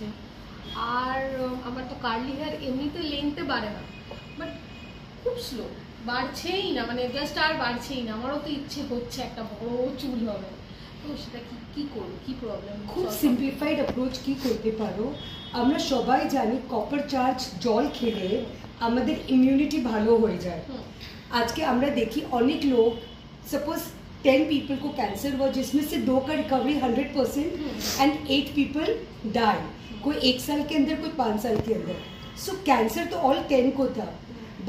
আছে। আর আমার তো কার্লি হেয়ার এমনিতে লেংথে বাড়ে না, বাট খুব স্লো, বাড়ছেই না, মানে জাস্ট আর বাড়ছেই না। আমারও তো ইচ্ছে হচ্ছে একটা বড় চুল হবে, তো সেটা কি করব, কি প্রবলেম? খুব সিম্পলিফাইড অ্যাপ্রোচ কি করতে পারো, আমরা সবাই জানি কপার চার্জ জল খেলে আমাদের ইমিউনিটি ভালো হয়ে যায়। আজকে আমরা দেখি অনেক লোক, सपोज 10 पीपल को कैंसर हुआ जिसमें से 2 का रिकवरी 100% एंड 8 पीपल डाई, कोई 1 साल के अंदर, कोई 5 साल के अंदर। सो कैंसर तो ऑल 10 को था।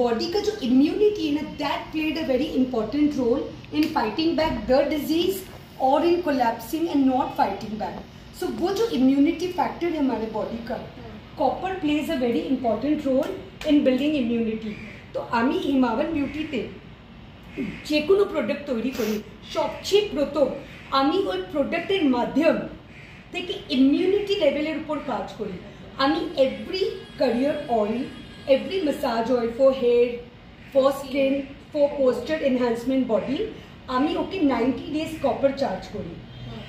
बॉडी का जो इम्यूनिटी है ना, that played a very important role in fighting back the disease और in collapsing and not fighting back. So वो जो इम्यूनिटी फैक्टर है हमारे बॉडी का, copper plays a very important role in building immunity. तो आमी हिमावन ब्यूटीते যে কোনো প্রোডাক্ট তৈরি করি, সবচেয়ে প্রথম আমি ওই প্রোডাক্টের মাধ্যম থেকে ইমিউনিটি লেভেলের উপর কাজ করি। আমি every carrier oil, every massage oil for hair, for skin, for posture enhancement body, আমি ওকে 90 डेज কপার চার্জ করি।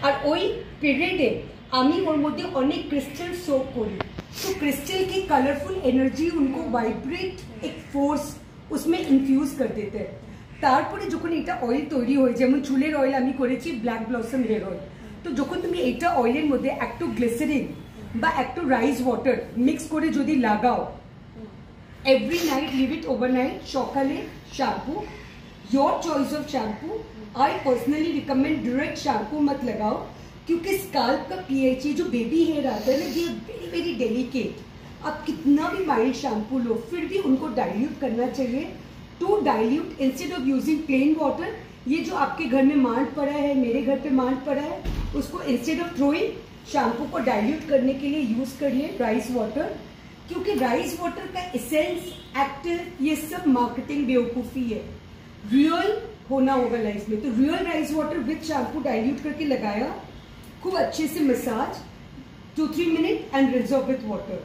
আর ওই পিরিয়ডে আমি ওর মধ্যে অনেক ক্রিস্টাল সোক করি। तो क्रिस्टल की कलरफुल एनर्जी उनको वाइब्रेट एक फोर्स उसमें इनफ्यूज कर देते हैं। তারপরে যখন এটা অয়েল তৈরি হয়, যেমন চুলের অয়েল আমি করেছি ব্ল্যাক ব্লসম হেয়ার অয়েল, তো যখন তুমি এটা অয়েলের মধ্যে একটু গ্লিসারিন বা একটু রাইস ওয়াটার মিক্স করে যদি লাগাও, every night leave it overnight, সকালে shampoo, your choice of shampoo. I personally recommend direct shampoo मत लगाओ, क्योंकि स्काल्प का पीएच, जो बेबी हेयर आता है ना, ये वेरी वेरी डेलिकेट। आप कितना भी माइल्ड शैम्पू लो, फिर भी उनको डाइल्यूट करना चाहिए। To dilute instead of using plain water, ये जो आपके घर में मांड पड़ा है, मेरे घर पे मांड पड़ा है, उसको इंस्टेड ऑफ थ्रोइंग शैम्पू को डाइल्यूट करने के लिए यूज करिए राइस वाटर। क्योंकि राइस वाटर का एसेंस, एक्टिव, ये सब मार्केटिंग बेवकूफ़ी है। रियल होना होगा लाइफ में, तो real rice water with shampoo dilute करके लगाया, खूब अच्छे से massage 2-3 minute and rinse off with water,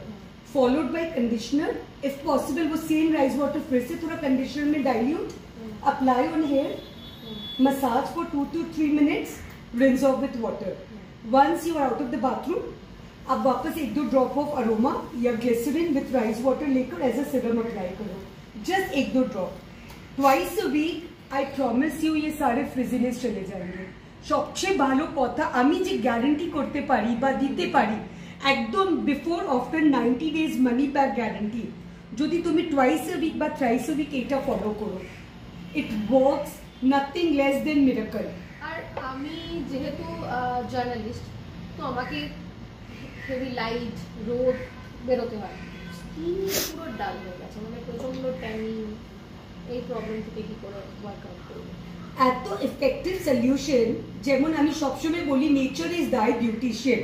followed by conditioner. If possible वो सेम राइस वाटर फिर से थोड़ा कंडीशनर में dilute, apply on hair, massage for 2 to 3 minutes, rinse off with water. Once you are out of the bathroom, आप वापस 1-2 drop of aroma या glycerine with rice water लेकर as a serum apply करो, just 1-2 drop twice a week. I promise you ये सारे frizziness चले जाएंगे। সবচেয়ে ভালো কথা আমি যে গ্যারান্টি করতে পারি বা দিতে পারি, একদম before after 90 days money back guarantee. যদি তুমি টুয়াইস আ উইক বা থ্রাইস আ উইক এটা ফলো করো, it works, nothing less than miracle. আর আমি যেহেতু জার্নালিস্ট, তো আমাকে হেভি লাইট, রোদ বেরোতে হয়, স্কিন পুরো ডাল হয়ে গেছে, মানে প্রচন্ড ট্যানিং। এই প্রবলেম থেকে কি করে ওয়ার্কআউট করবো? এত ইফেক্টিভ সলিউশন, যেমন আমি সবসময় বলি নেচার ইজ দাই বিউটিশিয়ান।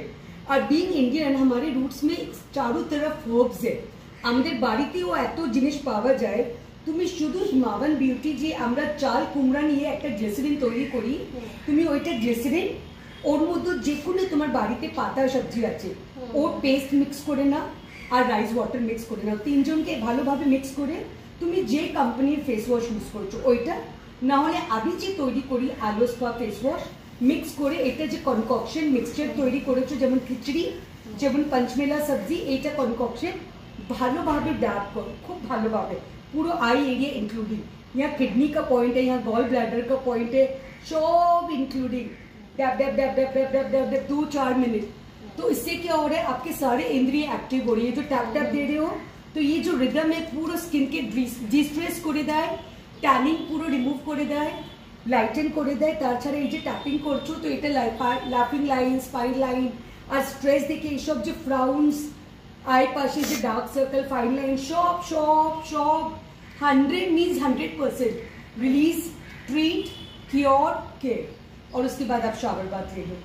আর বিং ইন্ডিয়ান, हमारे रूट्स में चारों तरफ हर्ब्स है, আমাদের বাড়িতেও এত জিনিস পাওয়া যায়। তুমি শুধু হিমাবন বিউটি যে আমরা চাল কুমড়া নিয়ে একটা গ্লিসারিন তৈরি করি, তুমি ওইটা গ্লিসারিন, ওর মধ্যে যে কোনো তোমার বাড়িতে পাতা সবজি আছে, ওর পেস্ট মিক্স করে না আর রাইস ওয়াটার মিক্স করে নাও, তিনজনকে ভালোভাবে মিক্স করে তুমি যে কোম্পানির ফেস ওয়াশ ইউজ করছো ওইটা, না হলে আমি যে তৈরি করি আলো স্পা ফেস ওয়াশ মিক্স করে, এটা যে কনককশন মিক্সচার তৈরি করেছো, যেমন খিচড়ি, যেমন पंचमेला सब्जी, এইটা কনককশন ভালোভাবে ড্যাব করো, খুব ভালোভাবে, পুরো आई एरिया इंक्लूडिंग, यहाँ किडनी का पॉइंट है, यहाँ गॉल ब्लैडर का पॉइंट है, सब including dab dab dab dab dab dab dab dab 2-4 minute. तो इससे क्या हो रहा है, आपके सारे इंद्रिय एक्टिव हो रही है। जो टैप टैप दे रहे हो, तो ये जो रिदम है पूरा स्किन के डिस्ट्रेस করে দেয়, ট্যানিং পুরো রিমুভ করে দেয়, লাইটেন করে দেয়। তাছাড়া এই যে ট্যাপিং করছো, তো এটা লাফিং লাইন, স্পাইন লাইন আর স্ট্রেস দেখে এইসব যে ফ্রাউন্স, আই পাশে যে ডার্ক সার্কেল, ফাইন লাইন, সব সব সব 100 means 100% release, treat, cure, care. और उसके बाद आप शावर बाथ ले लो।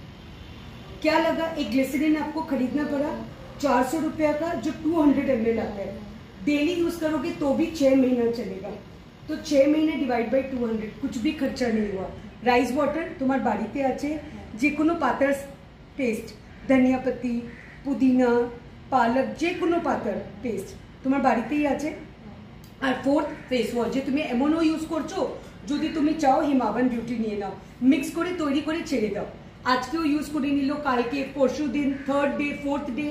क्या लगा, एक ग्लिसरीन आपको खरीदना पड़ा 400 रुपया का, जो 200 ml आता है। डेली यूज करोगे तो भी 6 महीना चलेगा, तो 6 महीने डिवाइड बाई 200, कुछ भी खर्चा नहीं हुआ। राइस वाटर तुम्हार बाड़ीते आछे, जे कोनो पातार पेस्ट, धनिया पत्ती, पुदीना, पालक, जे कोनो पातार पेस्ट तुम्हार बाड़ीतेई आछे। আর ফোর্থ ফেস ওয়াশ, যে তুমি এমনও ইউজ করছো, যদি তুমি চাও হিমাবন বিউটি নিয়ে নাও, মিক্স করে তৈরি করে ছেড়ে দাও। আজকেও ইউজ করে নিল, কালকে, পরশু দিন, 3rd ডে, 4th ডে,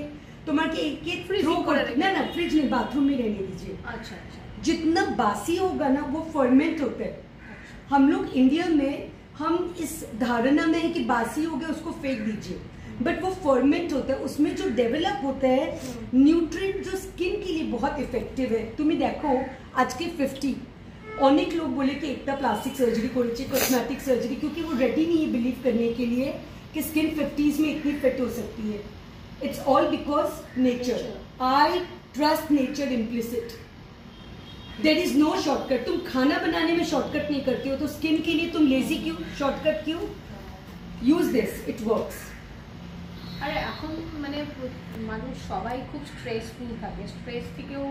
तुम्हारे एक एक फ्रिज थ्रो में कर, ना फ्रिज नहीं, बाथरूम में रहने दीजिए। अच्छा अच्छा। जितना बासी होगा ना वो फर्मेंट होता है। हम लोग इंडिया में हम इस धारणा में है कि बासी हो गया उसको फेंक दीजिए, बट वो फर्मेंट होता है, उसमें जो डेवलप होता है न्यूट्रिएंट जो स्किन के लिए बहुत इफेक्टिव है। तुम्हें देखो आज के 50 अनेक लोग बोले कि एक प्लास्टिक सर्जरी करें, कॉस्मेटिक सर्जरी, क्योंकि वो रेडी नहीं है बिलीव करने के लिए कि स्किन 50s में इतनी फिट हो सकती है। It's all because nature. I trust nature implicit. There is no shortcut. तुम खाना बनाने में शॉर्टकट नहीं करते हो तो स्किन के लिए तुम लेजी क्यों, शॉर्टकट क्यों? Use this, it works. আরে এখন মানে মানুষ সবাই খুব স্ট্রেসফুল থাকে, স্ট্রেস থেকেও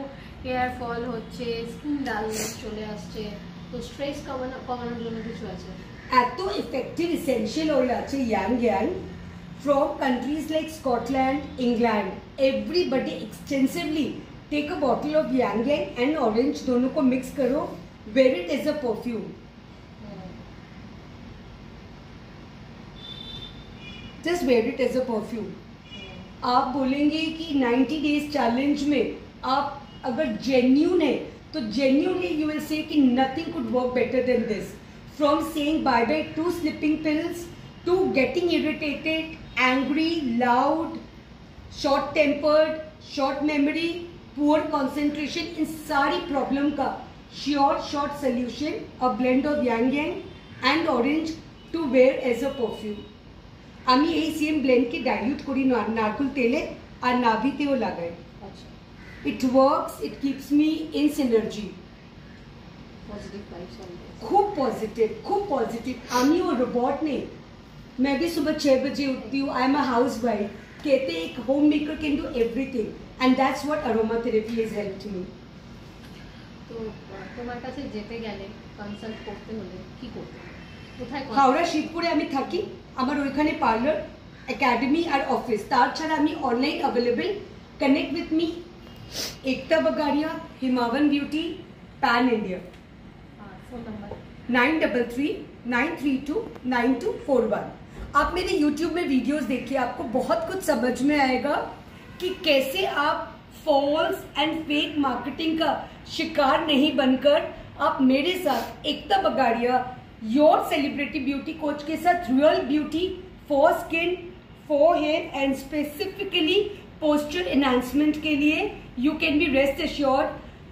হেয়ার ফল হচ্ছে, স্কিন ডালনেস চলে আসছে, তো স্ট্রেস কমানোর জন্য কিছু আছে? এত ইফেক্টিভ এসেনশিয়াল অয়েল আছে young young from countries like Scotland, England. Everybody extensively take a bottle of Yang Yang and orange, दोनों को mix करो, wear it as a perfume. Just wear it as a perfume. आप बोलेंगे कि 90 days challenge में आप अगर genuine है तो genuinely you will say कि nothing could work better than this. From saying bye bye to sleeping pills to getting irritated, angry, loud, short tempered, short memory, poor concentration, इन सारी problem का short solution, a blend of Yang Yang and orange to wear as a perfume. আমি এই same ব্লেন্ডকে dilute করি নারকেল তেলে আর নাভিতেও লাগাই। It works, it keeps me in synergy. खूब positive. আমি वो रोबोट नहीं, मैं भी सुबह 6 बजे उठती हूँ। I am a house wife. कहते एक home maker can do everything and that's what aroma therapy has helped me. তো তোমার কাছে যেতে গেলে কনসাল্ট করতে হলে কি করতে হবে? কোথায়? হাওড়া শিবপুরে আমি থাকি। আমার ওইখানে পার্লার, একাডেমি আর অফিস, তার ছাড়া আমি online available. Connect with me, Ekta Bagadia, Himavan beauty, pan India. Phone number 9339329241। आप मेरे YouTube में वीडियोस देखिए, आपको बहुत कुछ समझ में आएगा कि कैसे आप फॉल्स एंड फेक मार्केटिंग का शिकार नहीं बनकर आप मेरे साथ Ekta Bagadia your celebrity beauty coach के साथ real beauty for skin, for hair and specifically posture enhancement के लिए you can be rest assured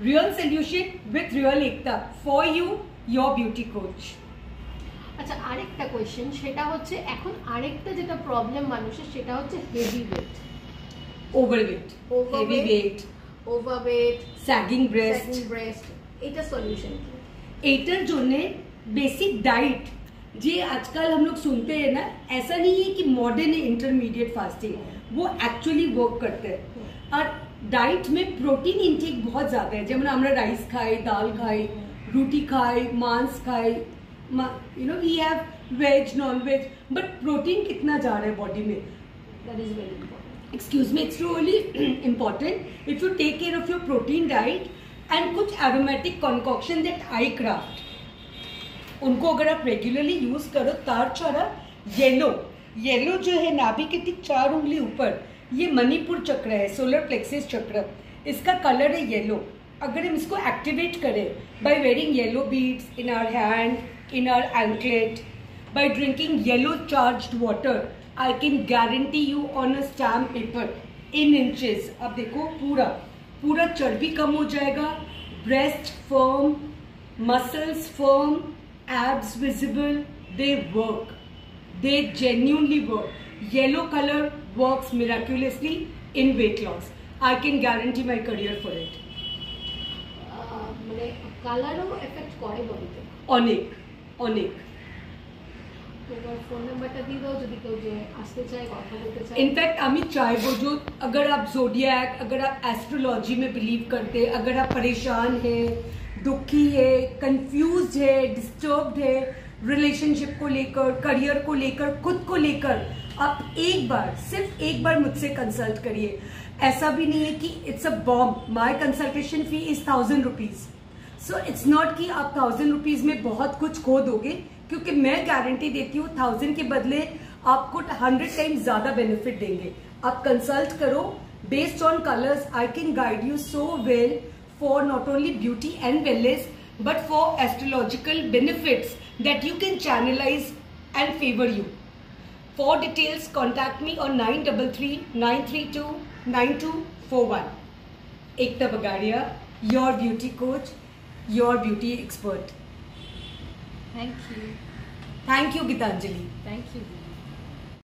real solution with real Ekta for you your beauty coach. আচ্ছা, আরেকটা কোয়েশ্চেন, সেটা হচ্ছে এখন আরেকটা যেটা প্রবলেম মানুষের সেটা হচ্ছে heavy weight, overweight, sagging breast. এটা সলিউশন কি? এটার জন্য बेसिक डाइट जी आजकल हम लोग सुनते हैं ना, ऐसा नहीं है कि मॉडर्न इंटरमीडिएट फास्टिंग, वो एक्चुअली वर्क करते हैं। और डाइट में प्रोटीन इंटेक बहुत ज्यादा है, जब আমরা রাইস খাই, ডাল খাই, রুটি খাই, मांस खाई, you know we have veg, non veg, but protein कितना जा रहा है बॉडी में? That is very important. Excuse me, it's really important if you take care of your protein diet and कुछ aromatic concoction that I craft, उनको अगर आप regularly use करो। तार छाड़ा येलो जो है नाभि के ठीक 4 उंगली ऊपर, ये मणिपुर चक्र है, सोलर प्लेक्सिस चक्र, इसका कलर है येलो। अगर हम इसको एक्टिवेट करें by wearing yellow beads in our hand, in our anklet, by drinking yellow charged water, I can guarantee you on a stamp paper in inches. अब देखो पूरा चर्बी कम हो जाएगा, breast firm, muscles firm, abs visible, they work, they genuinely work. Yellow color works miraculously in weight loss. I can guarantee my career for it. মানে কালারও effect করে বডিতে অনেক। তোমার ফোন নাম্বারটা দিয়ে দাও যদি কেউ যে আসতে চায়, কথা বলতে চায়। इनफैक्ट আমি चाहबो जो अगर आप जोडियक, अगर आप एस्ट्रोलॉजी में बिलीव करते, अगर आप परेशान हैं, दुखी है, कंफ्यूज है, डिस्टर्ब्ड है रिलेशनशिप को लेकर, करियर को लेकर, खुद को लेकर, आप सिर्फ एक बार मुझसे कंसल्ट करिए। ऐसा भी नहीं है कि it's a bomb. My consultation fee is 1000 rupees. So it's not कि आप 1000 रुपीज में बहुत कुछ खो दोगे, क्योंकि मैं गारंटी देती हूँ 1000 के बदले आपको 100 टाइम्स ज्यादा बेनिफिट देंगे। आप कंसल्ट करो, Based on colors, I can guide you so well for not only beauty and wellness, but for astrological benefits that you can channelize and favor you. For details, contact me on 9339329241. Ekta Bagadia, your beauty coach, your beauty expert. Thank you. Thank you, Gitanjali. Thank you.